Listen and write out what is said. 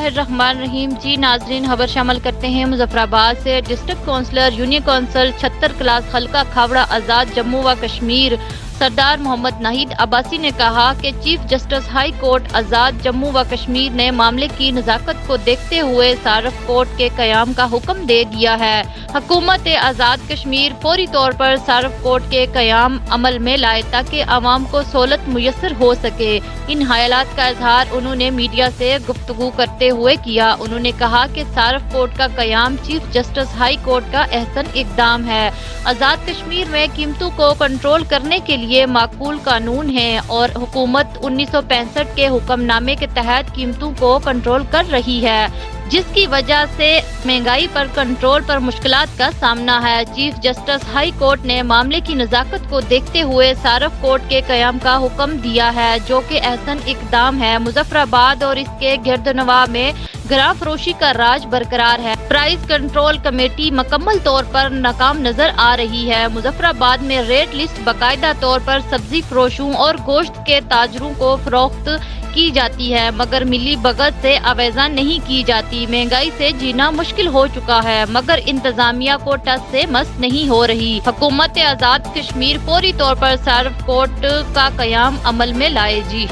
बिस्मिल्लाहिर्रहमानिर्रहीम। जी नाजरीन, खबर शामिल करते हैं मुजफ्फराबाद से। District councillor union council 76 class हल्का खावड़ा आजाद जम्मू व कश्मीर सरदार मोहम्मद नाहिद अब्बासी ने कहा कि चीफ जस्टिस हाई कोर्ट आजाद जम्मू व कश्मीर ने मामले की नजाकत को देखते हुए सारफ कोर्ट के कयाम का हुक्म दे दिया है। हुकूमत आजाद कश्मीर फौरी तौर पर सारफ कोर्ट के कयाम अमल में लाए ताकि आवाम को सहूलत मुयस्सर हो सके। इन हालात का इजहार उन्होंने मीडिया से गुफ्तगू करते हुए किया। उन्होंने कहा कि सारफ कोर्ट का कयाम चीफ जस्टिस हाई कोर्ट का अहसन इकदाम है। आजाद कश्मीर में कीमतों को कंट्रोल करने के लिए माकूल कानून है और हुकूमत 1965 के हुक्मनामे के तहत कीमतों को कंट्रोल कर रही है, जिसकी वजह से महंगाई पर कंट्रोल पर मुश्किलात का सामना है। चीफ जस्टिस हाई कोर्ट ने मामले की नजाकत को देखते हुए सारफ कोर्ट के कयाम का हुक्म दिया है, जो कि अहसन इकदाम है। मुजफ्फराबाद और इसके गिरदनवा में ग्राम फरोशी का राज बरकरार है। प्राइस कंट्रोल कमेटी मुकम्मल तौर पर नाकाम नजर आ रही है। मुजफ्फराबाद में रेट लिस्ट बाकायदा तौर पर सब्जी फरोशों और गोश्त के ताजरों को फरोख्त की जाती है, मगर मिली भगत से आवेजा नहीं की जाती। महंगाई से जीना मुश्किल हो चुका है, मगर इंतजामिया को टस से मस नहीं हो रही। हुकूमत आजाद कश्मीर फौरी तौर पर सारफ कोर्ट का कयाम अमल में लाए। जी।